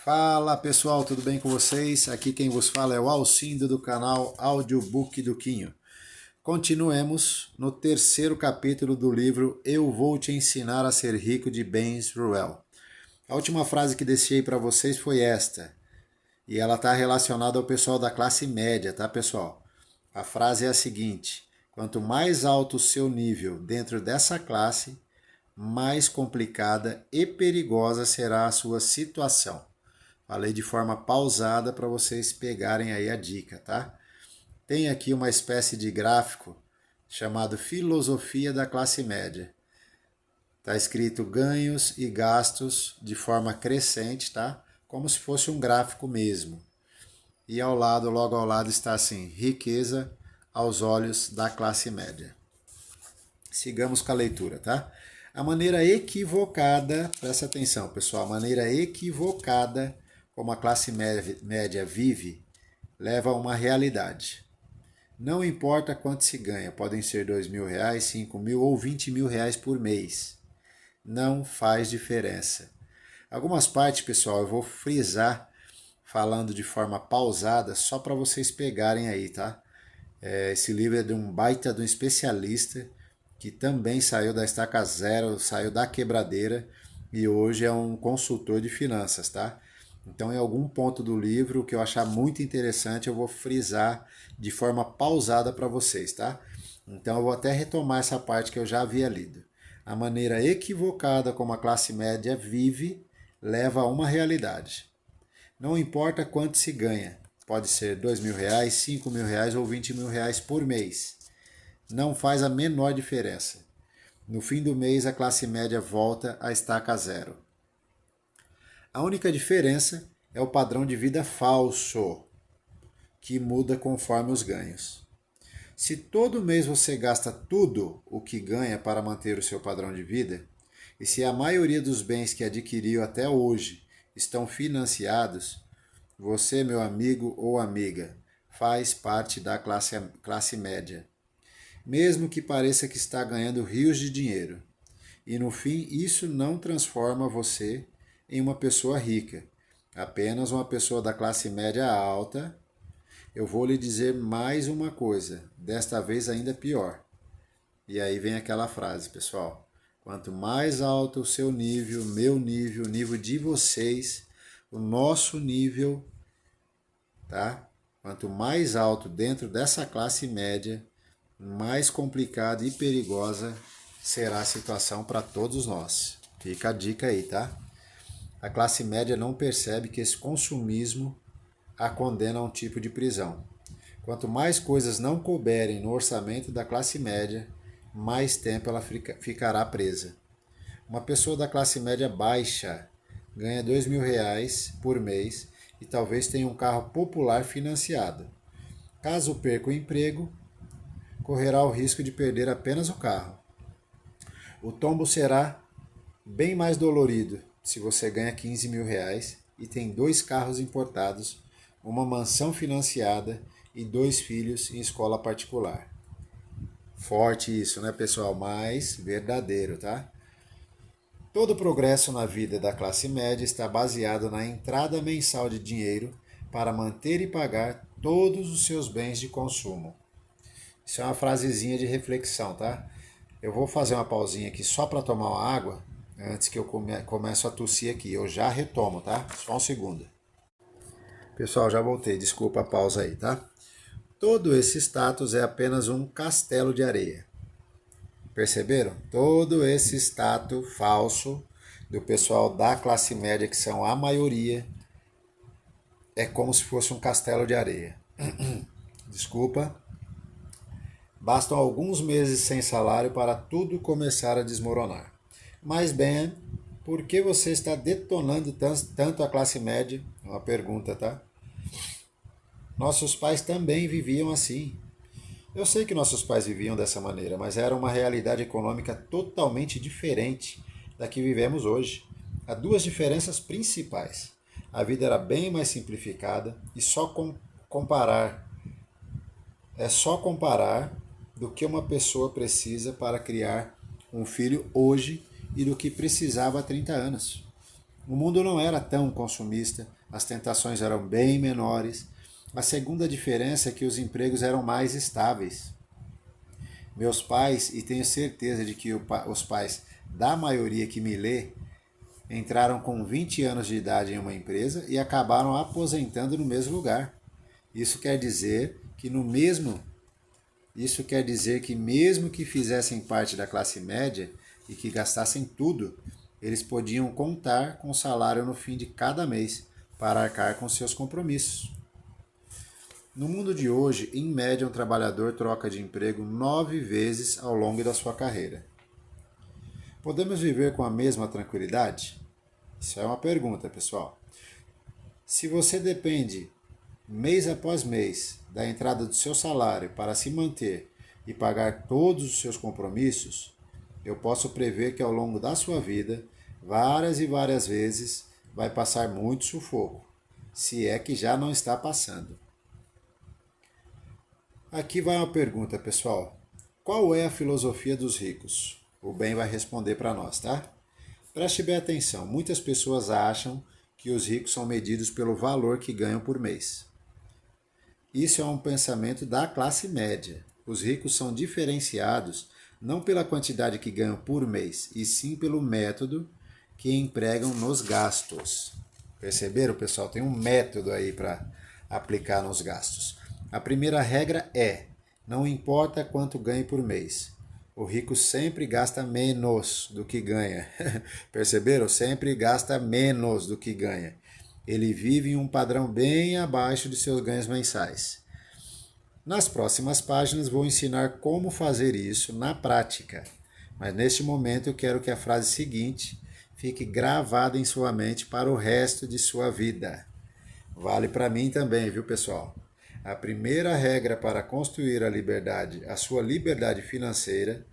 Fala pessoal, tudo bem com vocês? Aqui quem vos fala é o Alcindo do canal Audiobook do Quinho. Continuemos no terceiro capítulo do livro Eu Vou Te Ensinar a Ser Rico de Benz Ruel. A última frase que deixei para vocês foi esta, e ela está relacionada ao pessoal da classe média, tá pessoal? A frase é a seguinte: quanto mais alto o seu nível dentro dessa classe, mais complicada e perigosa será a sua situação. Falei de forma pausada para vocês pegarem aí a dica, tá? Tem aqui uma espécie de gráfico chamado Filosofia da Classe Média. Está escrito ganhos e gastos de forma crescente, tá? Como se fosse um gráfico mesmo. E ao lado, logo ao lado, está assim: riqueza aos olhos da classe média. Sigamos com a leitura, tá? A maneira equivocada, presta atenção pessoal, a maneira equivocada como a classe média vive, leva a uma realidade. Não importa quanto se ganha, podem ser R$2.000, 5.000 ou R$20.000 por mês. Não faz diferença. Algumas partes, pessoal, eu vou frisar falando de forma pausada, só para vocês pegarem aí, tá? Esse livro é de um baita de um especialista, que também saiu da Estaca Zero, saiu da quebradeira e hoje é um consultor de finanças, tá? Então, em algum ponto do livro que eu achar muito interessante, eu vou frisar de forma pausada para vocês, tá? Então, eu vou até retomar essa parte que eu já havia lido. A maneira equivocada como a classe média vive leva a uma realidade. Não importa quanto se ganha, pode ser R$2.000, R$5.000 ou R$20.000 por mês. Não faz a menor diferença. No fim do mês, a classe média volta à estaca zero. A única diferença é o padrão de vida falso, que muda conforme os ganhos. Se todo mês você gasta tudo o que ganha para manter o seu padrão de vida, e se a maioria dos bens que adquiriu até hoje estão financiados, você, meu amigo ou amiga, faz parte da classe média. Mesmo que pareça que está ganhando rios de dinheiro. E no fim, isso não transforma você em uma pessoa rica, apenas uma pessoa da classe média alta. Eu vou lhe dizer mais uma coisa, desta vez ainda pior. E aí vem aquela frase, pessoal: quanto mais alto o seu nível, meu nível, o nível de vocês, o nosso nível, tá? Quanto mais alto dentro dessa classe média, mais complicada e perigosa será a situação para todos nós. Fica a dica aí, tá? A classe média não percebe que esse consumismo a condena a um tipo de prisão. Quanto mais coisas não couberem no orçamento da classe média, mais tempo ela ficará presa. Uma pessoa da classe média baixa ganha R$2.000 por mês e talvez tenha um carro popular financiado. Caso perca o emprego, correrá o risco de perder apenas o carro. O tombo será bem mais dolorido se você ganha R$15.000 e tem 2 carros importados, uma mansão financiada e 2 filhos em escola particular. Forte isso, né, pessoal? Mas verdadeiro, tá? Todo progresso na vida da classe média está baseado na entrada mensal de dinheiro para manter e pagar todos os seus bens de consumo. Isso é uma frasezinha de reflexão, tá? Eu vou fazer uma pausinha aqui só para tomar uma água, antes que eu comece a tossir aqui. Eu já retomo, tá? Só um segundo. Pessoal, já voltei. Desculpa a pausa aí, tá? Todo esse status é apenas um castelo de areia. Perceberam? Todo esse status falso do pessoal da classe média, que são a maioria, é como se fosse um castelo de areia. Desculpa. Bastam alguns meses sem salário para tudo começar a desmoronar. Mas, Ben, por que você está detonando tanto a classe média? É uma pergunta, tá? Nossos pais também viviam assim. Eu sei que nossos pais viviam dessa maneira, mas era uma realidade econômica totalmente diferente da que vivemos hoje. Há 2 diferenças principais. A vida era bem mais simplificada e é só comparar do que uma pessoa precisa para criar um filho hoje e do que precisava há 30 anos. O mundo não era tão consumista, as tentações eram bem menores. A segunda diferença é que os empregos eram mais estáveis. Meus pais, e tenho certeza de que os pais da maioria que me lê, entraram com 20 anos de idade em uma empresa e acabaram aposentando no mesmo lugar. Isso quer dizer que mesmo que fizessem parte da classe média e que gastassem tudo, eles podiam contar com o salário no fim de cada mês para arcar com seus compromissos. No mundo de hoje, em média, um trabalhador troca de emprego 9 vezes ao longo da sua carreira. Podemos viver com a mesma tranquilidade? Isso é uma pergunta, pessoal. Se você depende, mês após mês, da entrada do seu salário para se manter e pagar todos os seus compromissos, eu posso prever que ao longo da sua vida, várias e várias vezes, vai passar muito sufoco, se é que já não está passando. Aqui vai uma pergunta, pessoal. Qual é a filosofia dos ricos? O Ben vai responder para nós, tá? Preste bem atenção. Muitas pessoas acham que os ricos são medidos pelo valor que ganham por mês. Isso é um pensamento da classe média. Os ricos são diferenciados não pela quantidade que ganham por mês, e sim pelo método que empregam nos gastos. Perceberam, pessoal? Tem um método aí para aplicar nos gastos. A primeira regra é: não importa quanto ganhe por mês. O rico sempre gasta menos do que ganha. Perceberam? Sempre gasta menos do que ganha. Ele vive em um padrão bem abaixo de seus ganhos mensais. Nas próximas páginas vou ensinar como fazer isso na prática. Mas neste momento eu quero que a frase seguinte fique gravada em sua mente para o resto de sua vida. Vale para mim também, viu, pessoal? A primeira regra para construir a sua liberdade financeira,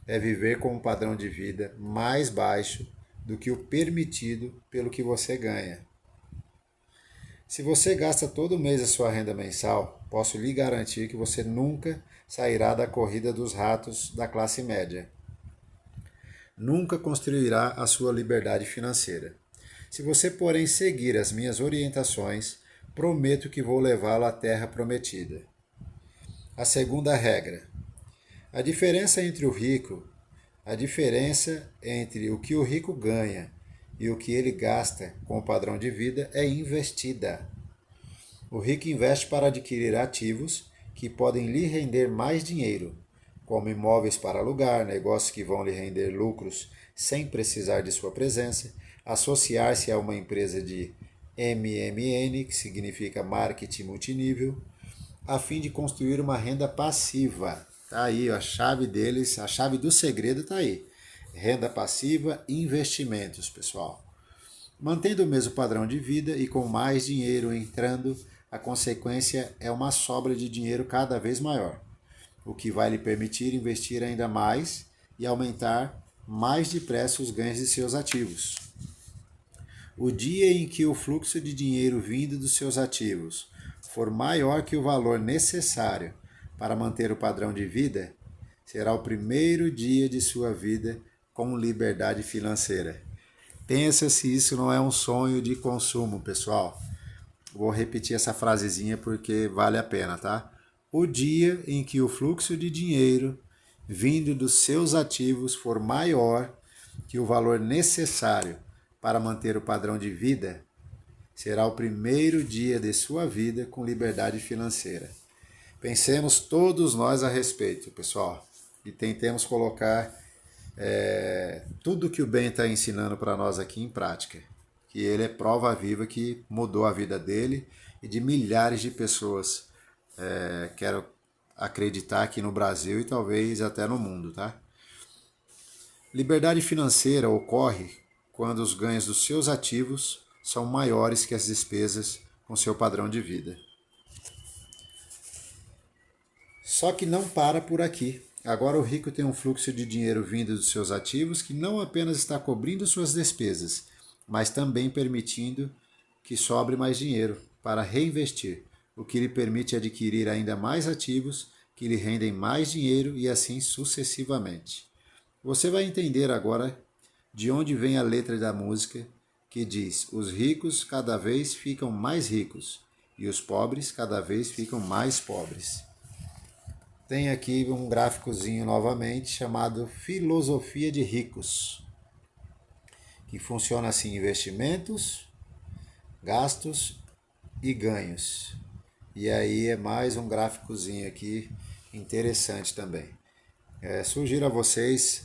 é viver com um padrão de vida mais baixo do que o permitido pelo que você ganha. Se você gasta todo mês a sua renda mensal, posso lhe garantir que você nunca sairá da corrida dos ratos da classe média. Nunca construirá a sua liberdade financeira. Se você, porém, seguir as minhas orientações, prometo que vou levá-lo à terra prometida. A segunda regra. A diferença entre o que o rico ganha e o que ele gasta com o padrão de vida é investida. O rico investe para adquirir ativos que podem lhe render mais dinheiro, como imóveis para alugar, negócios que vão lhe render lucros sem precisar de sua presença, associar-se a uma empresa de MMN, que significa marketing multinível, a fim de construir uma renda passiva. Tá aí, a chave deles, a chave do segredo está aí. Renda passiva e investimentos, pessoal. Mantendo o mesmo padrão de vida e com mais dinheiro entrando, a consequência é uma sobra de dinheiro cada vez maior, o que vai lhe permitir investir ainda mais e aumentar mais depressa os ganhos de seus ativos. O dia em que o fluxo de dinheiro vindo dos seus ativos for maior que o valor necessário para manter o padrão de vida, será o primeiro dia de sua vida com liberdade financeira. Pensa se isso não é um sonho de consumo, pessoal. Vou repetir essa frasezinha porque vale a pena, tá? O dia em que o fluxo de dinheiro vindo dos seus ativos for maior que o valor necessário para manter o padrão de vida, será o primeiro dia de sua vida com liberdade financeira. Pensemos todos nós a respeito, pessoal, e tentemos colocar tudo que o Ben está ensinando para nós aqui em prática, que ele é prova viva que mudou a vida dele e de milhares de pessoas. Quero acreditar aqui no Brasil e talvez até no mundo, tá? Liberdade financeira ocorre quando os ganhos dos seus ativos são maiores que as despesas com seu padrão de vida. Só que não para por aqui. Agora o rico tem um fluxo de dinheiro vindo dos seus ativos que não apenas está cobrindo suas despesas, mas também permitindo que sobre mais dinheiro para reinvestir, o que lhe permite adquirir ainda mais ativos que lhe rendem mais dinheiro e assim sucessivamente. Você vai entender agora de onde vem a letra da música que diz: os ricos cada vez ficam mais ricos e os pobres cada vez ficam mais pobres. Tem aqui um gráficozinho novamente chamado Filosofia de Ricos, que funciona assim: investimentos, gastos e ganhos. E aí é mais um gráficozinho aqui interessante também. Sugiro a vocês,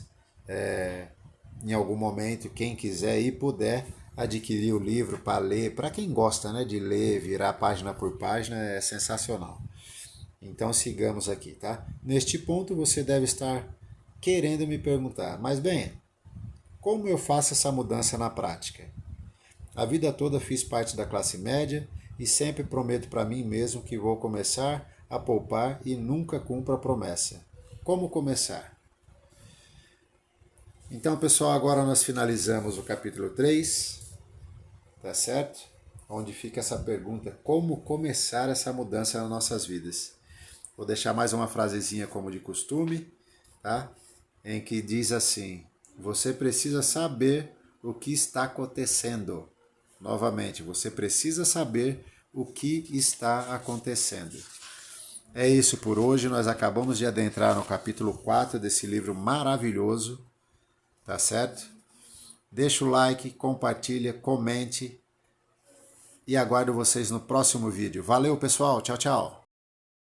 em algum momento, quem quiser e puder, adquirir o livro para ler. Para quem gosta, né, de ler, virar página por página, é sensacional. Então sigamos aqui, tá? Neste ponto você deve estar querendo me perguntar: mas bem, como eu faço essa mudança na prática? A vida toda fiz parte da classe média e sempre prometo para mim mesmo que vou começar a poupar e nunca cumpro a promessa. Como começar? Então, pessoal, agora nós finalizamos o capítulo 3, tá certo? Onde fica essa pergunta: como começar essa mudança nas nossas vidas? Vou deixar mais uma frasezinha como de costume, tá? Em que diz assim: você precisa saber o que está acontecendo. Novamente, você precisa saber o que está acontecendo. É isso por hoje, nós acabamos de adentrar no capítulo 4 desse livro maravilhoso, tá certo? Deixa o like, compartilha, comente e aguardo vocês no próximo vídeo. Valeu, pessoal, tchau, tchau!